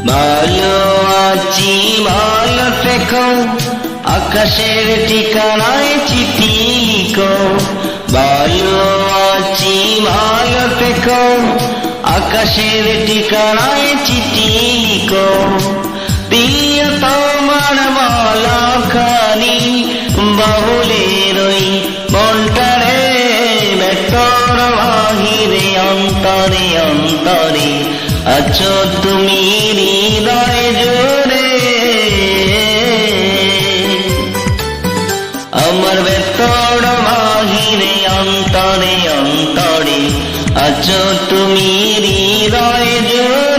ভালো আছি ভালো থেকো, আকাশের ঠিকানায় চিঠি লিখো। ভালো আছি ভালো থেকো, আকাশের ঠিকানায় চিঠি লিখো। প্রিয় তোমার মালা খানি বাহুলের ওই মনটারে, ভেতর বাহিরে অন্তরে অন্তরে আছো তুমি হৃদয় জুড়ে। আমার ভেতর বাহিরে অন্তরে অন্তরে আছো তুমি হৃদয় জুড়ে।